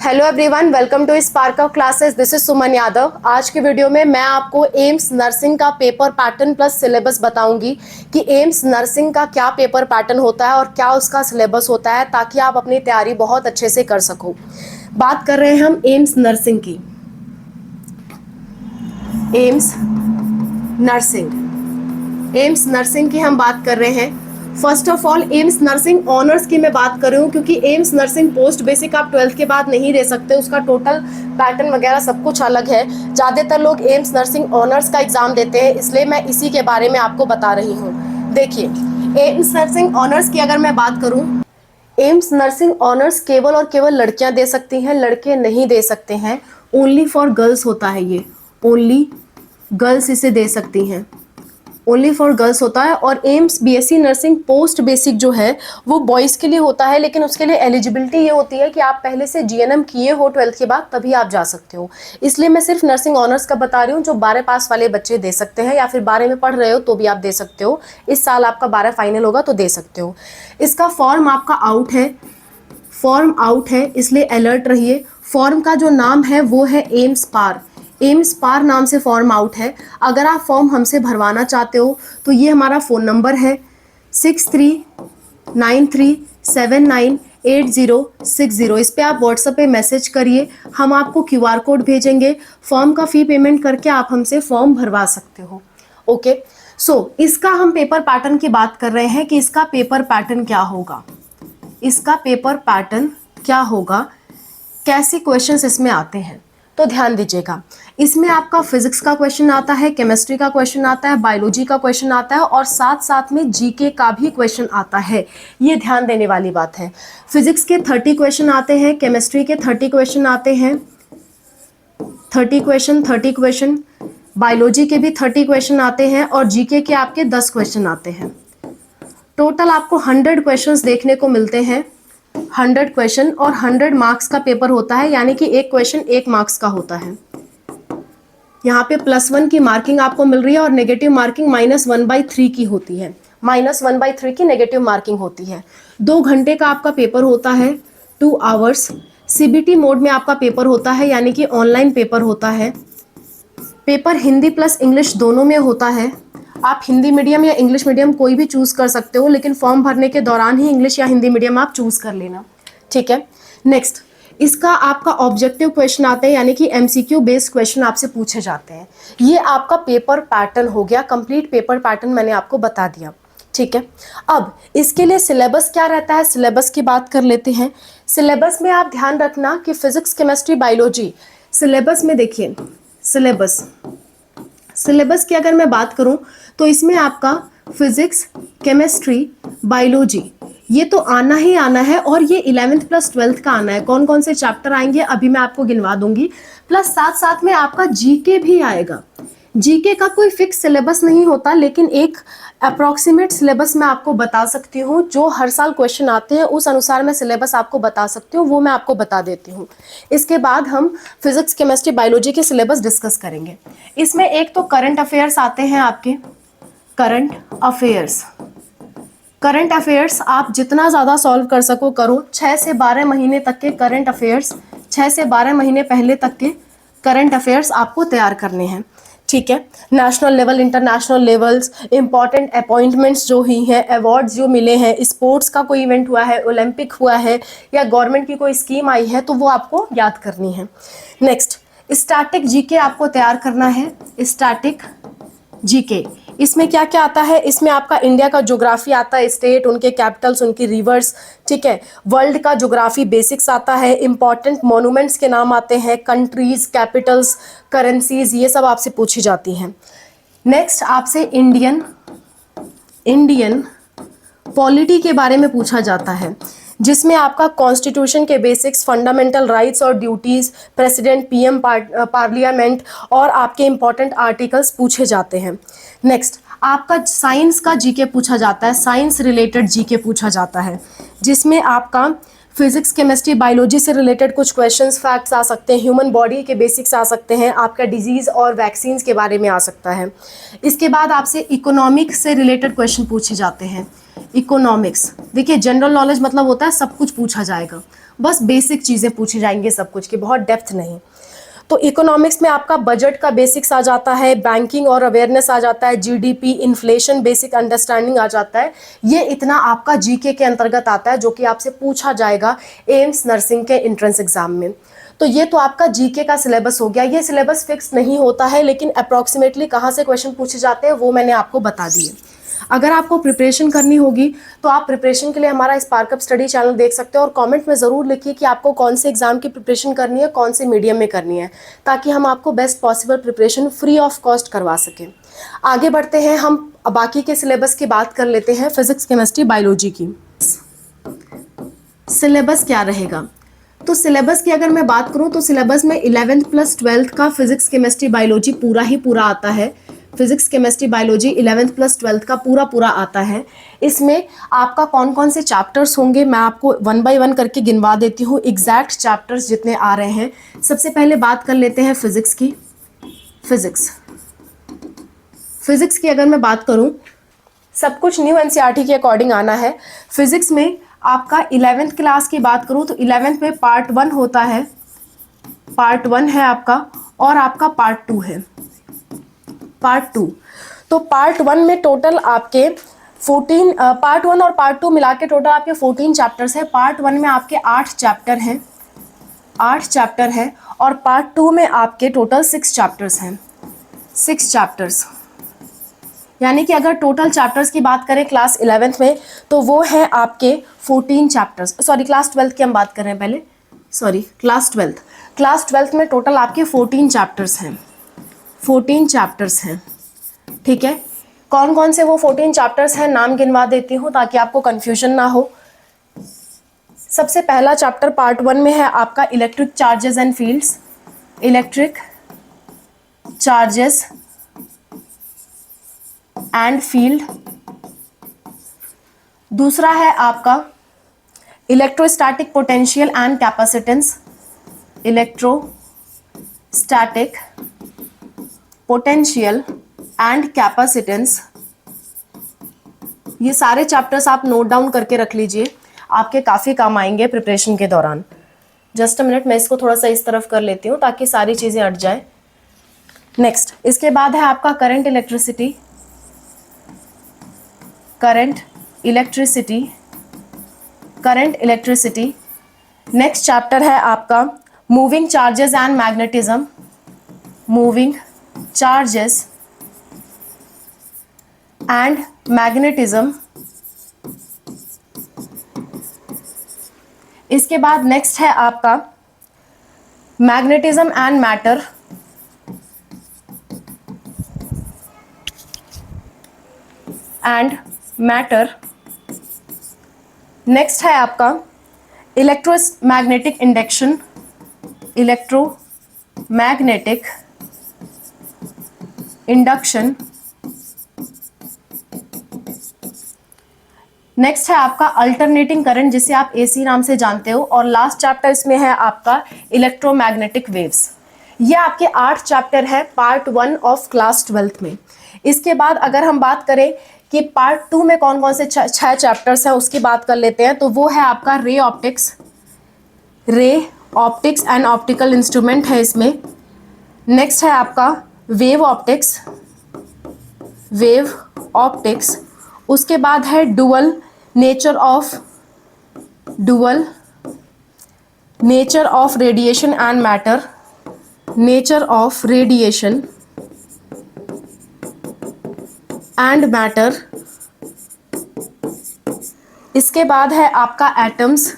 Hello everyone, welcome to spark of classes. This is Suman Yadav. आज के video में मैं आपको एम्स नर्सिंग का पेपर पैटर्न प्लस सिलेबस बताऊंगी कि एम्स नर्सिंग का क्या पेपर पैटर्न होता है और क्या उसका सिलेबस होता है, ताकि आप अपनी तैयारी बहुत अच्छे से कर सको। बात कर रहे हैं हम एम्स नर्सिंग की। एम्स नर्सिंग की हम बात कर रहे हैं। First of all AIIMS nursing honours की मैं बात कर रही हूँ, क्योंकि एम्स नर्सिंग पोस्ट बेसिक आप 12th के बाद नहीं दे सकते, उसका टोटल पैटर्न वगैरह सब कुछ अलग है। ज़्यादातर लोग एम्स नर्सिंग ऑनर्स का एग्जाम देते हैं, इसलिए मैं इसी के बारे में आपको बता रही हूँ। देखिए, एम्स नर्सिंग ऑनर्स की अगर मैं बात करूँ, एम्स नर्सिंग ऑनर्स केवल और केवल लड़कियां दे सकती हैं, लड़के नहीं दे सकते हैं। ओनली फॉर गर्ल्स होता है ये, ओनली गर्ल्स इसे दे सकती हैं, ओनली फॉर गर्ल्स होता है। और AIIMS BSc nursing post basic जो है वो बॉयज़ के लिए होता है, लेकिन उसके लिए एलिजिबिलिटी ये होती है कि आप पहले से जीएनएम किए हो 12th के बाद, तभी आप जा सकते हो। इसलिए मैं सिर्फ नर्सिंग ऑनर्स का बता रही हूँ, जो 12 पास वाले बच्चे दे सकते हैं, या फिर 12 में पढ़ रहे हो तो भी आप दे सकते हो। इस साल आपका 12 फाइनल होगा तो दे सकते हो। इसका फॉर्म आपका आउट है, इसलिए अलर्ट रहिए। फॉर्म का जो नाम है वो है एम्स पार नाम से फॉर्म आउट है। अगर आप फॉर्म हमसे भरवाना चाहते हो तो ये हमारा फ़ोन नंबर है 6393798060। इस पे आप व्हाट्सएप पे मैसेज करिए, हम आपको क्यूआर कोड भेजेंगे। फॉर्म का फ़ी पेमेंट करके आप हमसे फॉर्म भरवा सकते हो। ओके, इसका हम पेपर पैटर्न की बात कर रहे हैं कि इसका पेपर पैटर्न क्या होगा, कैसे क्वेश्चंस इसमें आते हैं। तो ध्यान दीजिएगा, इसमें आपका फिजिक्स का क्वेश्चन आता है, केमिस्ट्री का क्वेश्चन आता है, बायोलॉजी का क्वेश्चन आता है, और साथ साथ में जीके का भी क्वेश्चन आता है। ये ध्यान देने वाली बात है। फिजिक्स के 30 क्वेश्चन आते हैं, केमिस्ट्री के 30 क्वेश्चन आते हैं, 30 क्वेश्चन, बायोलॉजी के भी 30 क्वेश्चन आते हैं, और जीके के आपके 10 क्वेश्चन आते हैं। टोटल आपको 100 क्वेश्चन देखने को मिलते हैं, 100 क्वेश्चन, और 100 मार्क्स का पेपर होता है, यानी कि एक क्वेश्चन 1 मार्क्स का होता है। यहाँ पे +1 की मार्किंग आपको मिल रही है, और नेगेटिव मार्किंग -1/3 की होती है, -1/3 की नेगेटिव मार्किंग होती है। 2 घंटे का आपका पेपर होता है, 2 आवर्स। सीबीटी मोड में आपका पेपर होता है, यानी कि ऑनलाइन पेपर होता है। पेपर हिंदी प्लस इंग्लिश दोनों में होता है। आप हिंदी मीडियम या इंग्लिश मीडियम कोई भी चूज़ कर सकते हो, लेकिन फॉर्म भरने के दौरान ही इंग्लिश या हिंदी मीडियम आप चूज़ कर लेना, ठीक है। नेक्स्ट, इसका आपका ऑब्जेक्टिव क्वेश्चन आते हैं, यानी कि एमसीक्यू बेस्ड क्वेश्चन आपसे पूछे जाते हैं। ये आपका पेपर पैटर्न हो गया, कंप्लीट पेपर पैटर्न मैंने आपको बता दिया, ठीक है। अब इसके लिए सिलेबस क्या रहता है, सिलेबस की बात कर लेते हैं। सिलेबस में आप ध्यान रखना कि फिजिक्स, केमिस्ट्री, बायोलॉजी, सिलेबस में देखिए, सिलेबस की अगर मैं बात करूं तो इसमें आपका फिजिक्स, केमिस्ट्री, बायोलॉजी ये तो आना ही आना है, और ये 11th प्लस 12th का आना है। कौन कौन से चैप्टर आएंगे अभी मैं आपको गिनवा दूंगी। प्लस साथ साथ में आपका जीके भी आएगा। जीके का कोई फिक्स सिलेबस नहीं होता, लेकिन एक अप्रॉक्सीमेट सिलेबस मैं आपको बता सकती हूँ। जो हर साल क्वेश्चन आते हैं उस अनुसार मैं सिलेबस आपको बता सकती हूँ, वो मैं आपको बता देती हूँ। इसके बाद हम फिजिक्स, केमिस्ट्री, बायोलॉजी के सिलेबस डिस्कस करेंगे। इसमें एक तो करंट अफेयर्स आते हैं आपके, करंट अफेयर्स आप जितना ज़्यादा सॉल्व कर सको करो। 6 से 12 महीने तक के करंट अफेयर्स, 6 से 12 महीने पहले तक के करंट अफेयर्स आपको तैयार करने हैं, ठीक है। National level, international levels, important appointments जो हुई हैं, अवार्ड्स जो मिले हैं, स्पोर्ट्स का कोई इवेंट हुआ है, ओलंपिक हुआ है, या गवर्नमेंट की कोई स्कीम आई है, तो वो आपको याद करनी है। नेक्स्ट, स्टैटिक जीके आपको तैयार करना है। स्टैटिक जीके, इसमें क्या क्या आता है, इसमें आपका इंडिया का ज्योग्राफी आता है, स्टेट, उनके कैपिटल्स, उनकी रिवर्स, ठीक है। वर्ल्ड का ज्योग्राफी बेसिक्स आता है, इंपॉर्टेंट मॉन्यूमेंट्स के नाम आते हैं, कंट्रीज, कैपिटल्स, करेंसीज, ये सब आपसे पूछी जाती हैं। नेक्स्ट, आपसे इंडियन पॉलिटी के बारे में पूछा जाता है, जिसमें आपका कॉन्स्टिट्यूशन के बेसिक्स, फंडामेंटल राइट्स और ड्यूटीज़, प्रेसिडेंट, पीएम, पार्लियामेंट और आपके इंपॉर्टेंट आर्टिकल्स पूछे जाते हैं। नेक्स्ट, आपका साइंस का जीके पूछा जाता है, साइंस रिलेटेड जीके पूछा जाता है, जिसमें आपका फिजिक्स, केमिस्ट्री, बायोलॉजी से रिलेटेड कुछ क्वेश्चंस, फैक्ट्स आ सकते हैं, ह्यूमन बॉडी के बेसिक्स आ सकते हैं, आपका डिजीज़ और वैक्सीन्स के बारे में आ सकता है। इसके बाद आपसे इकोनॉमिक्स से रिलेटेड क्वेश्चन पूछे जाते हैं। इकोनॉमिक्स देखिए, जनरल नॉलेज मतलब होता है सब कुछ पूछा जाएगा, बस बेसिक चीज़ें पूछी जाएंगी सब कुछ की, बहुत डेप्थ नहीं। तो इकोनॉमिक्स में आपका बजट का बेसिक्स आ जाता है, बैंकिंग और अवेयरनेस आ जाता है, जीडीपी, इन्फ्लेशन, बेसिक अंडरस्टैंडिंग आ जाता है। ये इतना आपका जीके के अंतर्गत आता है जो कि आपसे पूछा जाएगा एम्स नर्सिंग के एंट्रेंस एग्जाम में। तो ये तो आपका जीके का सिलेबस हो गया। ये सिलेबस फिक्स नहीं होता है, लेकिन अप्रॉक्सीमेटली कहाँ से क्वेश्चन पूछे जाते हैं वो मैंने आपको बता दिए। अगर आपको प्रिपरेशन करनी होगी तो आप प्रिपरेशन के लिए हमारा स्पार्कअप स्टडी चैनल देख सकते हो, और कमेंट में ज़रूर लिखिए कि आपको कौन से एग्जाम की प्रिपरेशन करनी है, कौन से मीडियम में करनी है, ताकि हम आपको best possible preparation free of cost करवा सकें। आगे बढ़ते हैं, हम बाकी के सिलेबस की बात कर लेते हैं, फिजिक्स, केमिस्ट्री, बायोलॉजी की। सिलेबस क्या रहेगा? तो सिलेबस की अगर मैं बात करूं तो सिलेबस में 11th प्लस 12th का फिजिक्स, केमिस्ट्री, बायोलॉजी पूरा ही पूरा आता है। Physics, chemistry, biology 11th plus 12th का पूरा पूरा आता है। इसमें आपका कौन कौन से चैप्टर्स होंगे मैं आपको 1 बाय 1 करके गिनवा देती हूँ, एग्जैक्ट चैप्टर्स जितने आ रहे हैं। सबसे पहले बात कर लेते हैं फिजिक्स की। फिजिक्स की अगर मैं बात करूँ, सब कुछ न्यू एनसीईआरटी के अकॉर्डिंग आना है। फिजिक्स में आपका 11th क्लास की बात करूँ तो 11th में पार्ट 1 होता है, पार्ट 1 है आपका, और आपका पार्ट 2 है, पार्ट 2। तो पार्ट 1 में टोटल आपके 14, पार्ट 1 और पार्ट 2 मिला के टोटल आपके 14 चैप्टर्स है। पार्ट 1 में आपके 8 चैप्टर हैं, 8 चैप्टर हैं, और पार्ट 2 में आपके टोटल 6 चैप्टर्स हैं, 6 चैप्टर्स। यानी कि अगर टोटल चैप्टर्स की बात करें क्लास 11th में तो वो है आपके 14 चैप्टर्स। सॉरी, क्लास 12th की हम बात कर रहे हैं पहले, सॉरी क्लास 12th में टोटल आपके 14 चैप्टर्स हैं, 14 चैप्टर्स हैं। ठीक है, कौन कौन से वो 14 चैप्टर्स हैं नाम गिनवा देती हूँ ताकि आपको कंफ्यूजन ना हो। सबसे पहला चैप्टर पार्ट 1 में है आपका electric charges and fields, electric charges and field. दूसरा है आपका electrostatic potential and capacitance, electrostatic potential and capacitance. ये सारे चैप्टर्स आप नोट डाउन करके रख लीजिए, आपके काफ़ी काम आएंगे प्रिपरेशन के दौरान। जस्ट अ मिनट, मैं इसको थोड़ा सा इस तरफ कर लेती हूँ ताकि सारी चीज़ें अट जाए। नेक्स्ट, इसके बाद है आपका current electricity, current electricity. Next chapter है आपका moving charges and magnetism, moving charges and magnetism. इसके बाद नेक्स्ट है आपका मैग्नेटिज्म एंड मैटर, नेक्स्ट है आपका electromagnetic induction, electromagnetic induction. Next है आपका अल्टरनेटिंग करंट, जिसे आप एसी नाम से जानते हो, और लास्ट चैप्टर इसमें है आपका इलेक्ट्रोमैग्नेटिक वेव्स। ये आपके 8 चैप्टर है पार्ट 1 ऑफ क्लास 12th में। इसके बाद अगर हम बात करें कि पार्ट 2 में कौन कौन से 6 चैप्टर्स हैं उसकी बात कर लेते हैं, तो वो है आपका ray optics and optical instrument है इसमें। नेक्स्ट है आपका वेव ऑप्टिक्स। उसके बाद है dual nature of radiation and matter, nature of radiation and matter. इसके बाद है आपका एटम्स।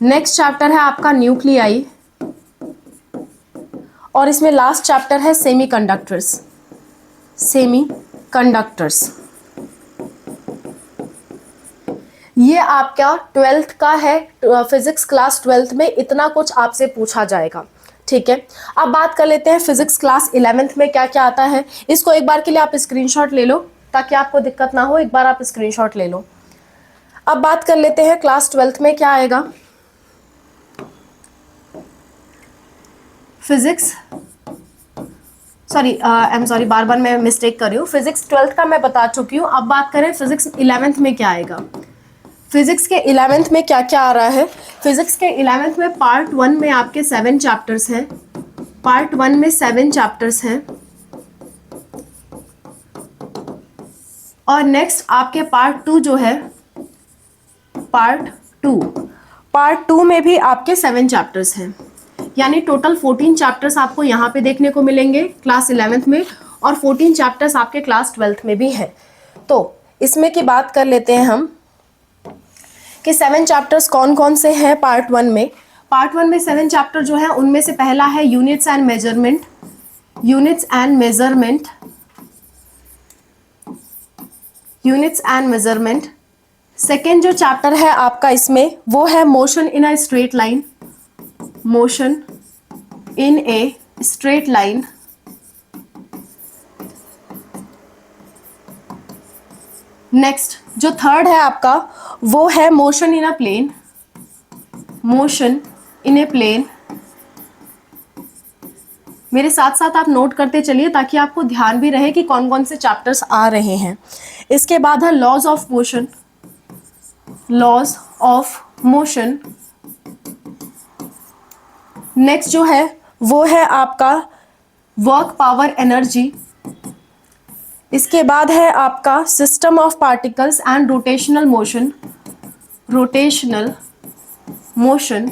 नेक्स्ट चैप्टर है आपका न्यूक्लियाई, और इसमें लास्ट चैप्टर है सेमीकंडक्टर्स। ये आपका 12th का है, फिजिक्स क्लास 12th में इतना कुछ आपसे पूछा जाएगा। ठीक है, अब बात कर लेते हैं फिजिक्स क्लास 11th में क्या क्या आता है। इसको एक बार के लिए आप स्क्रीनशॉट ले लो ताकि आपको दिक्कत ना हो, एक बार आप स्क्रीनशॉट ले लो। अब बात कर लेते हैं क्लास 12th में क्या आएगा। फिजिक्स, बार बार मैं मिस्टेक कर रही हूँ। फिजिक्स 12th का मैं बता चुकी हूँ। अब बात करें फिजिक्स 11th में क्या आएगा। फिजिक्स के 11th में क्या क्या आ रहा है? फिजिक्स के 11th में पार्ट 1 में आपके 7 चैप्टर्स हैं। पार्ट 1 में 7 चैप्टर्स हैं और नेक्स्ट आपके पार्ट 2 जो है, पार्ट 2 में भी आपके 7 चैप्टर्स हैं, यानी टोटल 14 चैप्टर्स आपको यहाँ पे देखने को मिलेंगे क्लास 11th में, और 14 चैप्टर्स आपके क्लास 12th में भी है। तो इसमें की बात कर लेते हैं हम कि 7 चैप्टर्स कौन कौन से हैं पार्ट 1 में। पार्ट 1 में 7 चैप्टर जो है उनमें से पहला है units and measurement. Units and measurement, units and measurement. Second जो चैप्टर है आपका इसमें वो है motion in a straight line. Motion in a straight line. Next जो थर्ड है आपका वो है motion in a plane. Motion in a plane. मेरे साथ साथ आप नोट करते चलिए ताकि आपको ध्यान भी रहे कि कौन कौन से चैप्टर्स आ रहे हैं। इसके बाद है laws of motion. Laws of motion. Next जो है वो है आपका वर्क पावर एनर्जी। इसके बाद है आपका system of particles and rotational motion. Rotational motion.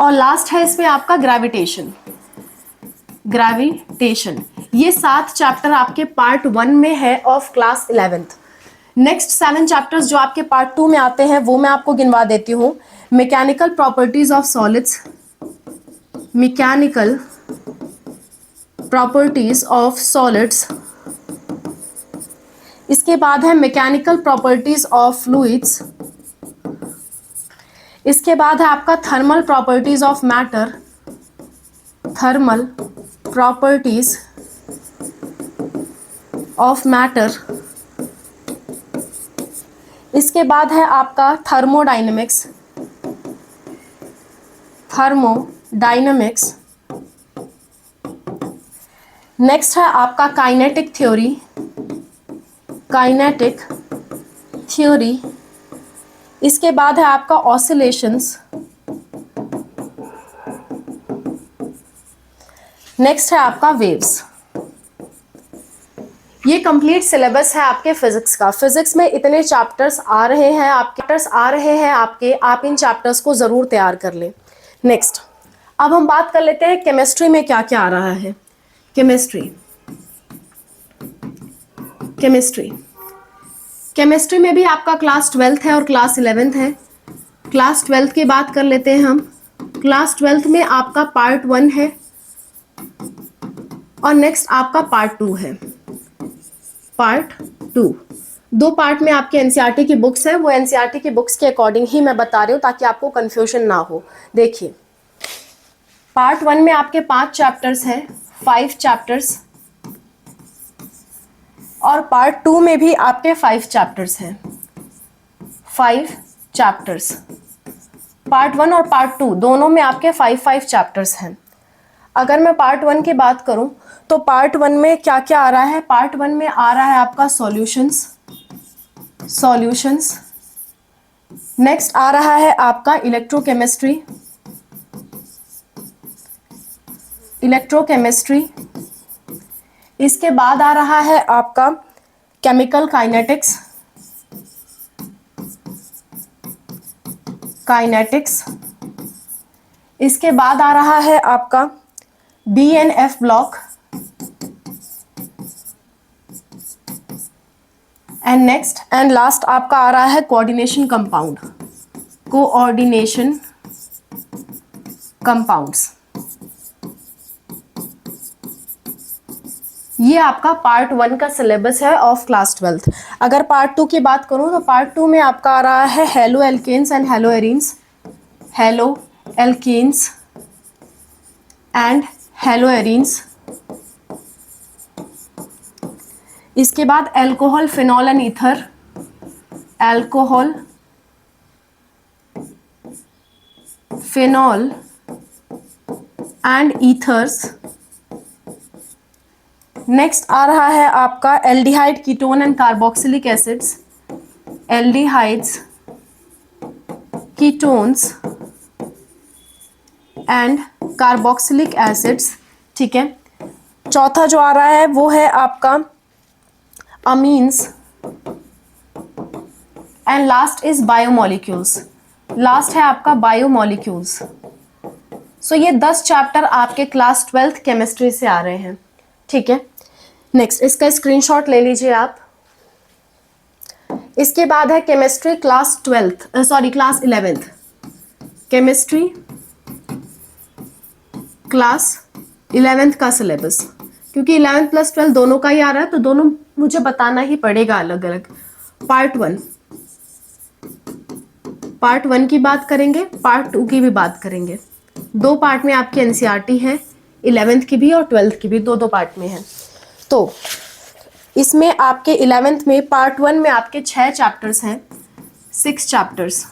और लास्ट है इसमें आपका ग्रेविटेशन। ग्रेविटेशन। ये 7 चैप्टर आपके पार्ट 1 में है of class 11th। Next 7 chapters जो आपके पार्ट 2 में आते हैं वो मैं आपको गिनवा देती हूँ। Mechanical properties of solids. Mechanical properties of solids. इसके बाद है मैकेनिकल प्रॉपर्टीज ऑफ फ्लूइड्स। इसके बाद है आपका thermal properties of matter. Thermal properties of matter. इसके बाद है आपका थर्मोडायनेमिक्स। थर्मोडायनेमिक्स। नेक्स्ट है आपका काइनेटिक थ्योरी। Kinetic theory. इसके बाद है आपका ऑसिलेशंस। नेक्स्ट है आपका वेव्स। ये कंप्लीट सिलेबस है आपके फिजिक्स का। फिजिक्स में इतने चैप्टर्स आ रहे हैं आपके, आप इन चैप्टर्स को जरूर तैयार कर लें। नेक्स्ट अब हम बात कर लेते हैं केमिस्ट्री में क्या क्या आ रहा है। केमिस्ट्री। केमिस्ट्री केमिस्ट्री में भी आपका क्लास 12th है और क्लास 11th है। क्लास 12th की बात कर लेते हैं हम। क्लास 12th में आपका पार्ट 1 है और नेक्स्ट आपका पार्ट 2 है। पार्ट 2 दो पार्ट में आपके एनसीईआरटी की बुक्स है, वो एनसीईआरटी की बुक्स के अकॉर्डिंग ही मैं बता रही हूँ ताकि आपको कंफ्यूजन ना हो। देखिए पार्ट 1 में आपके 5 चैप्टर्स हैं, 5 चैप्टर्स, और पार्ट 2 में भी आपके 5 चैप्टर्स हैं, 5 चैप्टर्स। पार्ट 1 और पार्ट 2 दोनों में आपके 5 चैप्टर्स हैं। अगर मैं पार्ट 1 की बात करूं तो पार्ट 1 में क्या क्या आ रहा है। पार्ट 1 में आ रहा है आपका सॉल्यूशंस। सॉल्यूशंस। नेक्स्ट आ रहा है आपका इलेक्ट्रोकेमिस्ट्री। इलेक्ट्रोकेमिस्ट्री। इसके बाद आ रहा है आपका केमिकल काइनेटिक्स। काइनेटिक्स। इसके बाद आ रहा है आपका BNF block. And next and last आपका आ रहा है कोऑर्डिनेशन कंपाउंड। Coordination compounds. ये आपका पार्ट 1 का सिलेबस है ऑफ क्लास 12th। अगर पार्ट 2 की बात करूं तो पार्ट 2 में आपका आ रहा है haloalkanes and haloarenes. Haloalkanes and haloarenes. इसके बाद alcohol, phenol and ether. Alcohol, phenol and ethers. Next आ रहा है आपका aldehyde, ketone and carboxylic acids, aldehydes, ketones and carboxylic acids, ठीक है। चौथा जो आ रहा है वो है आपका amines and last is biomolecules, last है आपका बायोमोलिक्यूल्स। सो ये 10 चैप्टर आपके क्लास 12th केमिस्ट्री से आ रहे हैं, ठीक है। नेक्स्ट इसका स्क्रीनशॉट ले लीजिए आप। इसके बाद है chemistry class 12th, sorry class 11th, chemistry class 11th का सिलेबस, क्योंकि 11th प्लस 12 दोनों का ही आ रहा है तो दोनों मुझे बताना ही पड़ेगा अलग अलग। पार्ट 1 की बात करेंगे, पार्ट 2 की भी बात करेंगे। 2 पार्ट में आपकी एनसीईआरटी है, 11th की भी और 12th की भी, दो पार्ट में है। तो इसमें आपके 11th में पार्ट 1 में आपके 6 चैप्टर्स हैं, 6 चैप्टर्स।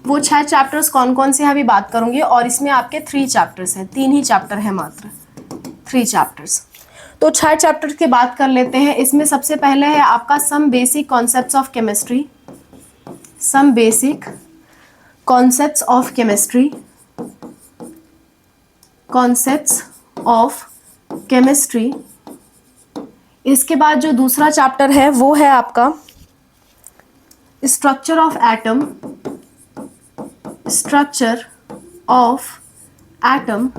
वो 6 चैप्टर्स कौन कौन से हैं अभी बात करूंगी। और इसमें आपके 3 चैप्टर्स हैं, 3 ही चैप्टर है मात्र, 3 चैप्टर्स। तो 6 चैप्टर्स की बात कर लेते हैं। इसमें सबसे पहले है आपका some basic concepts of chemistry, some basic concepts of chemistry, concepts of chemistry. इसके बाद जो दूसरा चैप्टर है वो है आपका structure of atom, structure of atom.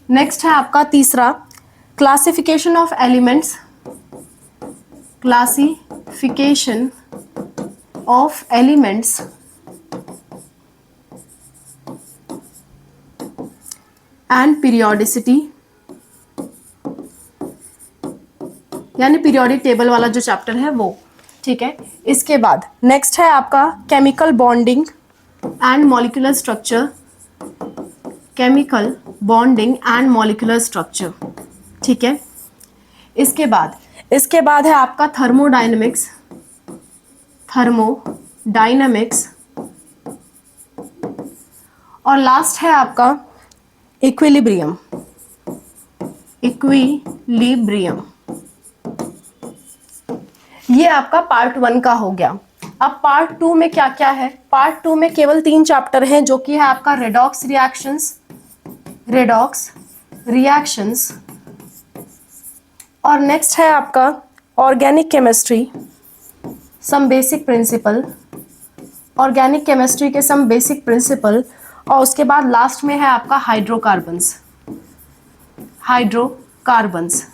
Next है आपका तीसरा classification of elements, classification of elements. And periodicity, यानी पीरियोडिक टेबल वाला जो चैप्टर है वो, ठीक है। इसके बाद नेक्स्ट है आपका chemical bonding and molecular structure, chemical bonding and molecular structure, ठीक है। इसके बाद है आपका थर्मोडायनेमिक्स, थर्मोडायनेमिक्स। और लास्ट है आपका इक्विलिब्रियम, इक्विलिब्रियम। ये आपका पार्ट 1 का हो गया। अब पार्ट 2 में क्या क्या है? पार्ट 2 में केवल 3 चैप्टर हैं, जो कि है आपका रेडॉक्स रिएक्शंस, रेडॉक्स रिएक्शंस। और नेक्स्ट है आपका organic chemistry, some basic principle, organic chemistry के सम बेसिक प्रिंसिपल। और उसके बाद लास्ट में है आपका हाइड्रोकार्बन्स, हाइड्रोकार्बन्स।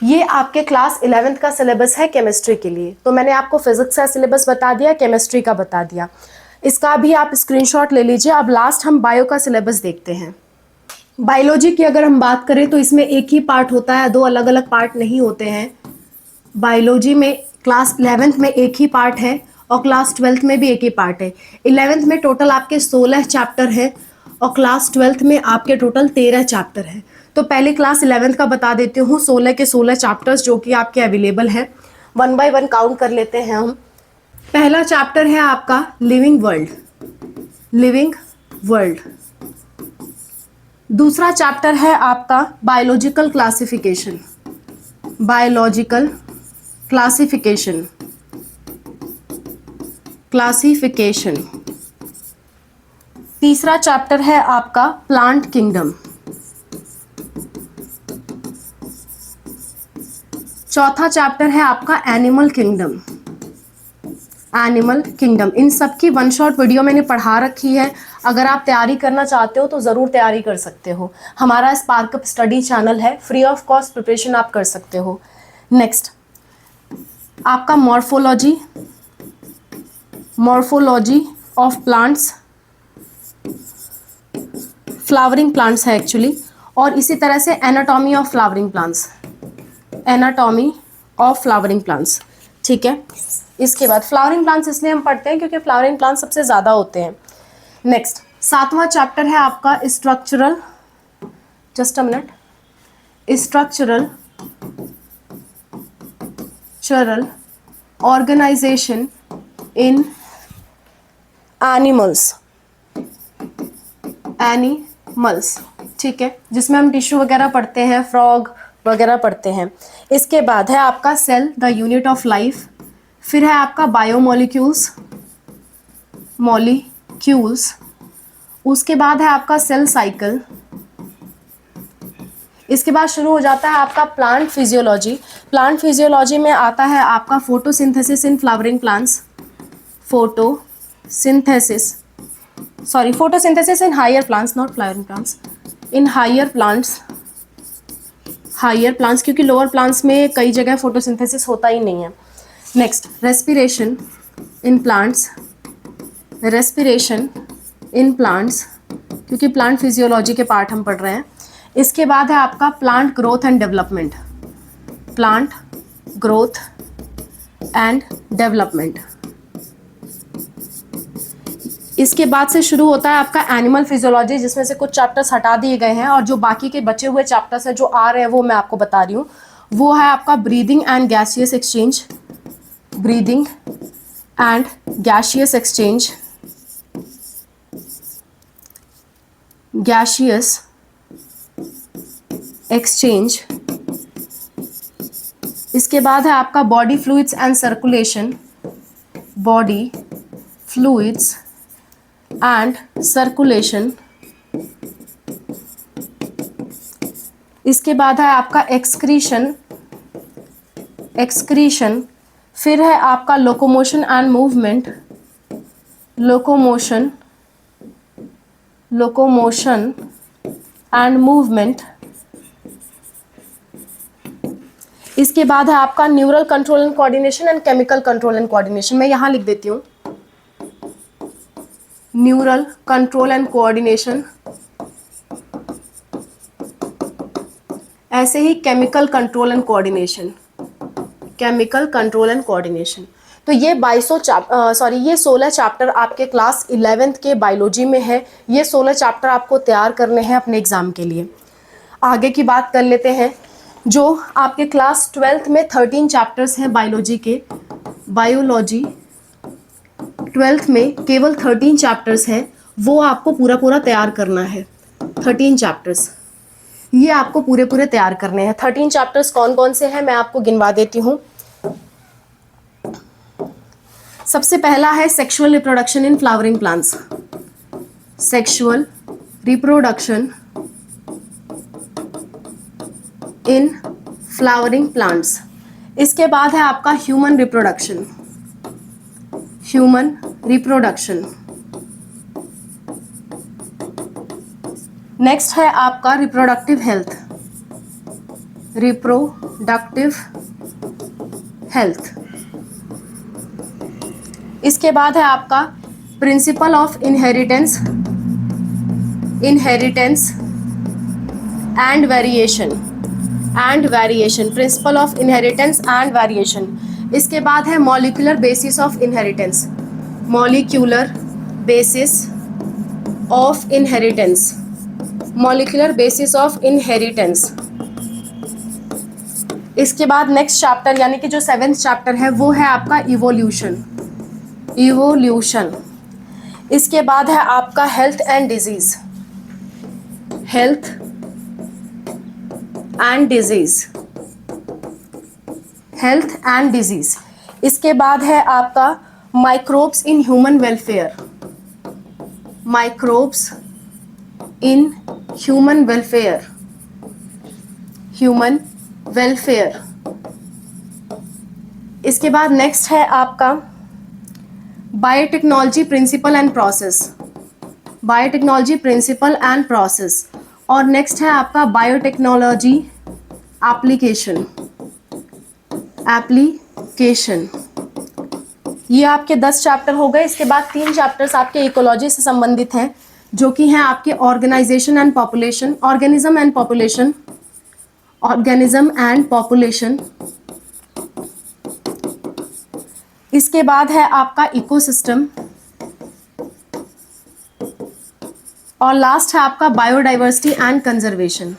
ये आपके क्लास 11th का सिलेबस है केमिस्ट्री के लिए। तो मैंने आपको फिजिक्स का सिलेबस बता दिया, केमिस्ट्री का बता दिया, इसका भी आप स्क्रीनशॉट ले लीजिए। अब लास्ट हम बायो का सिलेबस देखते हैं। बायोलॉजी की अगर हम बात करें तो इसमें एक ही पार्ट होता है, 2 अलग अलग पार्ट नहीं होते हैं। बायोलॉजी में क्लास 11th में एक ही पार्ट है और क्लास 12th में भी एक ही पार्ट है। 11th में टोटल आपके 16 चैप्टर है और क्लास 12th में आपके टोटल 13 चैप्टर है। तो पहले क्लास 11th का बता देती हूँ, 16 के 16 चैप्टर्स जो कि आपके अवेलेबल हैं। 1 बाय 1 काउंट कर लेते हैं हम। पहला चैप्टर है आपका लिविंग वर्ल्ड, लिविंग वर्ल्ड। दूसरा चैप्टर है आपका biological classification, biological classification, classification. तीसरा चैप्टर है आपका प्लांट किंगडम। चौथा चैप्टर है आपका एनिमल किंगडम, एनिमल किंगडम। इन सब की 1 शॉट वीडियो मैंने पढ़ा रखी है। अगर आप तैयारी करना चाहते हो तो ज़रूर तैयारी कर सकते हो। हमारा स्पार्कअप स्टडी चैनल है, फ्री ऑफ कॉस्ट प्रिपरेशन आप कर सकते हो। नेक्स्ट आपका morphology, morphology of plants, flowering plants है एक्चुअली। और इसी तरह से anatomy of flowering plants, anatomy of flowering plants, ठीक है। इसके बाद फ्लावरिंग प्लांट्स इसलिए हम पढ़ते हैं क्योंकि फ्लावरिंग प्लांट्स सबसे ज़्यादा होते हैं। नेक्स्ट 7वां चैप्टर है आपका structural, just a minute, structural चरल ऑर्गेनाइजेशन इन एनिमल्स, एनिमल्स। ठीक है, जिसमें हम टिश्यू वगैरह पढ़ते हैं, फ्रॉग वगैरह पढ़ते हैं। इसके बाद है आपका cell, the unit of life. फिर है आपका बायोमोलिक्यूल्स, मॉलिक्यूल्स। उसके बाद है आपका सेल साइकिल। इसके बाद शुरू हो जाता है आपका प्लांट फिजियोलॉजी। प्लांट फिजियोलॉजी में आता है आपका photosynthesis in flowering plants, photosynthesis in higher plants, not flowering plants, in higher plants, क्योंकि लोअर प्लांट्स में कई जगह फोटोसिंथेसिस होता ही नहीं है। नेक्स्ट, रेस्पिरेशन इन प्लांट्स, क्योंकि प्लांट फिजियोलॉजी के पार्ट हम पढ़ रहे हैं। इसके बाद है आपका प्लांट ग्रोथ एंड डेवलपमेंट। इसके बाद से शुरू होता है आपका एनिमल फिजियोलॉजी, जिसमें से कुछ चैप्टर्स हटा दिए गए हैं और जो बाकी के बचे हुए चैप्टर्स हैं जो आ रहे हैं वो मैं आपको बता रही हूँ। वो है आपका ब्रीदिंग एंड गैसियस एक्सचेंज। इसके बाद है आपका बॉडी फ्लूइड्स एंड सर्कुलेशन। इसके बाद है आपका एक्सक्रीशन। फिर है आपका लोकोमोशन एंड मूवमेंट। इसके बाद है आपका neural control and coordination and chemical control and coordination. मैं यहां लिख देती हूँ न्यूरल कंट्रोल एंड कोऑर्डिनेशन, ऐसे ही केमिकल कंट्रोल एंड कोऑर्डिनेशन। तो ये 16 चैप्टर आपके क्लास 11th के बायोलॉजी में है। ये 16 चैप्टर आपको तैयार करने हैं अपने एग्जाम के लिए। आगे की बात कर लेते हैं। जो आपके क्लास 12th में 13 चैप्टर्स हैं बायोलॉजी 12th में केवल 13 चैप्टर्स हैं, वो आपको पूरा तैयार करना है। 13 चैप्टर्स ये आपको पूरे तैयार करने हैं। 13 चैप्टर्स कौन कौन से हैं मैं आपको गिनवा देती हूँ। सबसे पहला है sexual reproduction in flowering plants. Sexual reproduction in flowering plants. इसके बाद है आपका ह्यूमन रिप्रोडक्शन। नेक्स्ट है आपका रिप्रोडक्टिव हेल्थ। इसके बाद है आपका principle of inheritance and variation. Principle of inheritance and variation. इसके बाद है मॉलिक्यूलर बेसिस ऑफ इनहेरिटेंस। इसके बाद नेक्स्ट चैप्टर यानी कि जो 7th चैप्टर है वो है आपका इवोल्यूशन। इसके बाद है आपका हेल्थ एंड डिजीज। इसके बाद है आपका माइक्रोब्स इन ह्यूमन वेलफेयर। इसके बाद नेक्स्ट है आपका बायोटेक्नोलॉजी प्रिंसिपल एंड प्रोसेस। और नेक्स्ट है आपका बायोटेक्नोलॉजी एप्लीकेशन। ये आपके 10 चैप्टर हो गए। इसके बाद 3 चैप्टर्स आपके इकोलॉजी से संबंधित हैं, जो कि हैं आपके ऑर्गेनिज्म एंड पॉपुलेशन। इसके बाद है आपका इकोसिस्टम। और लास्ट है आपका बायोडाइवर्सिटी एंड कंजर्वेशन।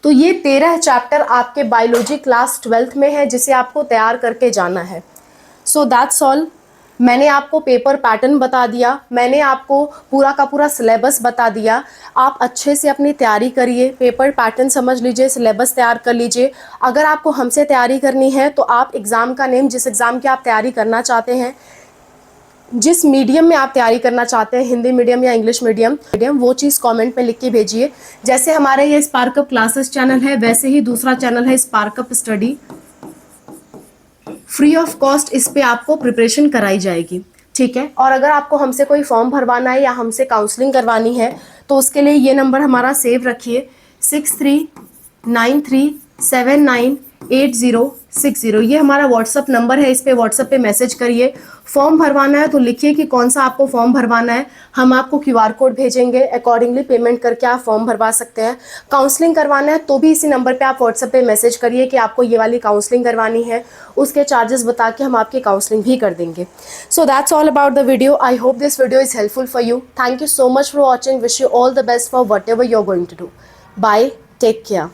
तो ये 13 चैप्टर आपके बायोलॉजी क्लास 12th में है जिसे आपको तैयार करके जाना है। सो दैट्स ऑल। मैंने आपको पेपर पैटर्न बता दिया, मैंने आपको पूरा का पूरा सिलेबस बता दिया। आप अच्छे से अपनी तैयारी करिए, पेपर पैटर्न समझ लीजिए, सिलेबस तैयार कर लीजिए। अगर आपको हमसे तैयारी करनी है तो आप एग्ज़ाम का नेम, जिस एग्ज़ाम की आप तैयारी करना चाहते हैं, जिस मीडियम में आप तैयारी करना चाहते हैं, हिंदी मीडियम या इंग्लिश मीडियम, वो चीज़ कमेंट में लिख के भेजिए। जैसे हमारे ये स्पार्कअप क्लासेस चैनल है, वैसे ही दूसरा चैनल है स्पार्कअप स्टडी, फ्री ऑफ कॉस्ट इस पे आपको प्रिपरेशन कराई जाएगी, ठीक है। और अगर आपको हमसे कोई फॉर्म भरवाना है या हमसे काउंसलिंग करवानी है तो उसके लिए ये नंबर हमारा सेव रखिए, 6393798060। ये हमारा व्हाट्सअप नंबर है, इस पे व्हाट्सअप पे मैसेज करिए। फॉर्म भरवाना है तो लिखिए कि कौन सा आपको फॉर्म भरवाना है, हम आपको QR कोड भेजेंगे, अकॉर्डिंगली पेमेंट करके आप फॉर्म भरवा सकते हैं। काउंसलिंग करवाना है तो भी इसी नंबर पे आप व्हाट्सएप पे मैसेज करिए कि आपको ये वाली काउंसलिंग करवानी है, उसके चार्जेस बता के हम आपकी काउंसलिंग भी कर देंगे। So that's all about the video. I hope this video is helpful for you. Thank you so much for watching. Wish you all the best for whatever you are going to do. Bye, take care.